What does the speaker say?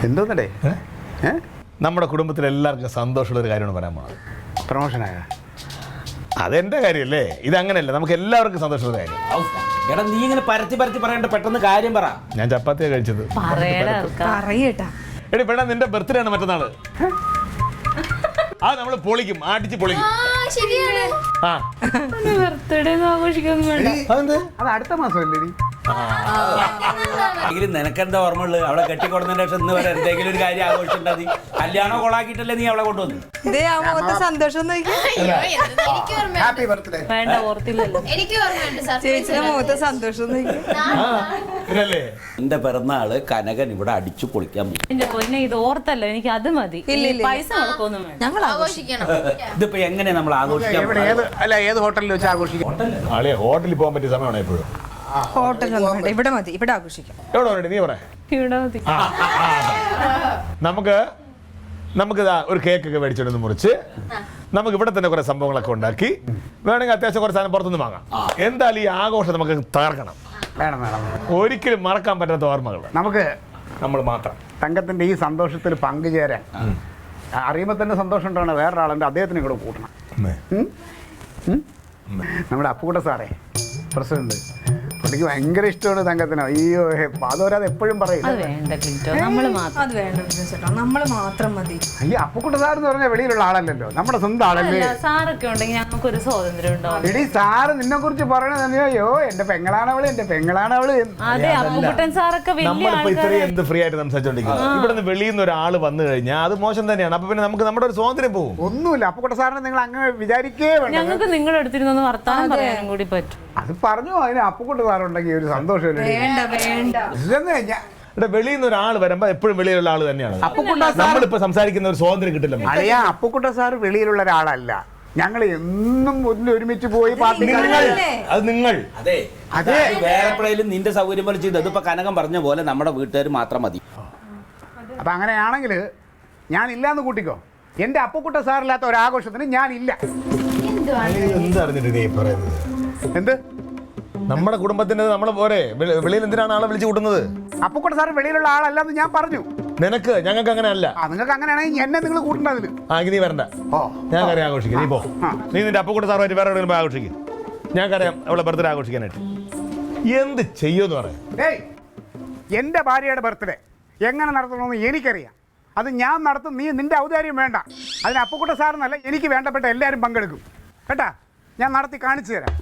എന്തോന്നടേ നമ്മുടെ കുടുംബത്തിൽ എല്ലാവർക്കും സന്തോഷമുള്ള ഒരു കാര്യമാണ് പറയാൻ പോകുന്നത്. പ്രൊമോഷനായ അതെന്റെ കാര്യമല്ലേ, ഇതങ്ങനെയല്ല, നമുക്ക് എല്ലാവർക്കും സന്തോഷമുള്ള കാര്യം. എടാ നീ ഇങ്ങനെ പരത്തി പറയണ്ട, പെട്ടെന്ന് കാര്യം പറ. ഞാൻ ചപ്പാത്തിയാണ് കഴിച്ചത്. എടി പെണ്ണ, നിന്റെ ബർത്ത്ഡേ ആണ് മറ്റന്നാള്. അത് നമ്മള് പൊളിക്കും, അടിച്ച് പൊളിക്കും. അത് അടുത്ത മാസമല്ലേ? നിനക്കെന്താ ഓർമ്മയുള്ളത്? അവളെ കെട്ടിക്കൊടുന്നതിന്റെ ശേഷം ഇന്ന് വരെ എന്തെങ്കിലും ഒരു കാര്യം ആഘോഷിച്ചിട്ടുണ്ടാ? കല്യാണം കൊളാക്കിയിട്ടല്ലേ നീ അവളെ കൊണ്ടുവന്നു? സന്തോഷം ഹാപ്പി ബർത്ത്ഡേ. ചേച്ചിയുടെ മുഖത്ത് സന്തോഷം എന്റെ പിറന്നാള് കനകൻ ഇവിടെ അടിച്ചു പൊളിക്കാൻ പോകും. ഇത് ഓർത്തല്ലോ, എനിക്ക് അത് മതി. പൈസ കൊടുക്കൊന്നും വേണ്ട, ഞങ്ങൾ ആഘോഷിക്കണം. ഇതിപ്പോ എങ്ങനെ നമ്മൾ ആഘോഷിക്കാം? ഏത് ഹോട്ടലിൽ വെച്ച് ആഘോഷിക്കും? ഹോട്ടലിൽ പോകാൻ പറ്റിയ സമയമാണ് എപ്പോഴും. ഹോട്ടലൊന്നും വേണ്ട, ഇവിടെ മതി, ഇവിടെ ആഘോഷിക്കാം. എവിടെ നീ പറയാ? ഇവിടെ മതി. നമുക്ക് ഒരു കേക്കൊക്കെ മേടിച്ചോണ്ട് മുറിച്ച് നമുക്ക് ഇവിടെ തന്നെ കുറെ സംഭവങ്ങളൊക്കെ ഉണ്ടാക്കി വേണമെങ്കിൽ അത്യാവശ്യം കുറച്ച് സാധനം പുറത്തുനിന്ന് വാങ്ങാം. എന്തായാലും ഈ ആഘോഷം നമുക്ക് തകർക്കണം. ഒരിക്കലും മറക്കാൻ പറ്റാത്ത ഓർമ്മകൾ നമ്മൾ മാത്രം. തങ്കത്തിന്റെ ഈ സന്തോഷത്തിൽ പങ്കുചേരാൻ അറിയുമ്പോൾ തന്നെ സന്തോഷം ഉണ്ടാവണം. വേറൊരാളുണ്ട്, അദ്ദേഹത്തിന് ഇവിടെ കൂട്ടണം. നമ്മുടെ അപ്പുകുട്ട സാറേ, പ്രസിഡന്റ്, പുള്ളിക്ക് ഭയങ്കര ഇഷ്ടമാണ് തങ്കത്തിന്. അയ്യോ, അതോരാതെ എപ്പോഴും പറയും നമ്മള് മാത്രം മതി. അയ്യോ, അപ്പുകുട്ട സാർ എന്ന് പറഞ്ഞാൽ വെളിയിലുള്ള ആളല്ലല്ലോ, നമ്മുടെ സ്വന്തം ആളല്ലേ. സാറൊക്കെ ഉണ്ടെങ്കിൽ ഞങ്ങൾക്കൊരു സ്വാതന്ത്ര്യം ഉണ്ടാവും. എടി, സാറ് നിന്നെ കുറിച്ച് പറയണത് അയ്യോ എന്റെ പെങ്ങളാണവള്, എന്റെ പെങ്ങളാണവള്. അതെ, അപ്പുകുട്ടൻ സാറൊക്കെ നമ്മളിപ്പോ ഇത്രയും എന്ത് ഫ്രീ ആയിട്ട് സംസാരിച്ചോണ്ടിരിക്കുന്നത്. ഇവിടെ നിന്ന് വെളിയിൽ നിന്ന് ഒരാൾ വന്നു കഴിഞ്ഞാൽ അത് മോശം തന്നെയാണ്. അപ്പൊ പിന്നെ നമുക്ക് നമ്മുടെ ഒരു സ്വാതന്ത്ര്യം പോകും. ഒന്നുമില്ല, അപ്പുകുട്ട സാറിനെ നിങ്ങൾ അങ്ങനെ വിചാരിക്കേ വേണ്ട. ഞങ്ങൾക്ക് നിങ്ങളുടെ അടുത്തിരുന്നൊന്ന് വർത്താനം പറയാനും കൂടി പറ്റും. അത് പറഞ്ഞു, അതിന് അപ്പുകുട്ട സാറുണ്ടെങ്കിൽ ഒരു സന്തോഷമല്ലേ. ഇവിടെ വെളിയിൽ നിന്ന് ഒരാൾ വരുമ്പോ എപ്പോഴും വെളിയിലുള്ള ആള് തന്നെയാണ്. നമ്മളിപ്പോ സംസാരിക്കുന്ന ഒരു സ്വാതന്ത്ര്യം കിട്ടില്ല. അറിയാ, അപ്പുകുട്ട സാറ് വെളിയിലുള്ള ഒരാളല്ല. ഞങ്ങൾ എന്നും ഒരുമിച്ച് പോയി പാർട്ടി. അത് നിങ്ങൾ അതെ വേറെ എപ്പോഴേലും നിന്റെ സൗകര്യം പോലെ ചെയ്ത്. ഇതിപ്പോ കനകം പറഞ്ഞ പോലെ നമ്മുടെ വീട്ടുകാർ മാത്രം മതി. അപ്പൊ അങ്ങനെയാണെങ്കിൽ ഞാൻ ഇല്ലാന്ന് കൂട്ടിക്കോ. എന്റെ അപ്പുകുട്ട സാറില്ലാത്ത ഒരാഘോഷത്തിന് ഞാനില്ല. എന്തറിഞ്ഞിട്ട് നീ പറയുന്നത്? എന്ത് നമ്മുടെ കുടുംബത്തിന്റെ നമ്മളെ പോരെ വെളിയിൽ എന്തിനാണ് ആളെ വിളിച്ചു കൂട്ടുന്നത്? അപ്പുകുട്ട സാർ വെളിയിലുള്ള ആളല്ലെന്ന് ഞാൻ പറഞ്ഞു. നിനക്ക് ഞങ്ങൾക്ക് അങ്ങനെ അല്ല. നിങ്ങൾക്ക് അങ്ങനെയാണെങ്കിൽ എന്നെ നിങ്ങൾ കൂട്ടേണ്ടതില്. നീ വരണ്ട, ഞാൻ കാര്യം ആഘോഷിക്കും. നീ പോ, നീ നിന്റെ അപ്പുകുട്ട സാറുമായിട്ട് വേറെ എവിടെയെങ്കിലും ആഘോഷിക്കും. ഞാൻ കറിയാം അവളെ ബർത്ത്ഡേ ആഘോഷിക്കാനായിട്ട്. എന്ത് ചെയ്യുമെന്ന് പറയാം. എന്റെ ഭാര്യയുടെ ബർത്ത്ഡേ എങ്ങനെ നടത്തണമെന്ന് എനിക്കറിയാം. അത് ഞാൻ നടത്തും. നീ നിന്റെ ഔദാര്യം വേണ്ട. അതിന് അപ്പുകുട്ട സാറെന്നല്ല, എനിക്ക് വേണ്ടപ്പെട്ട എല്ലാവരും പങ്കെടുക്കും കേട്ടാ. ഞാൻ നടത്തി കാണിച്ചു തരാം.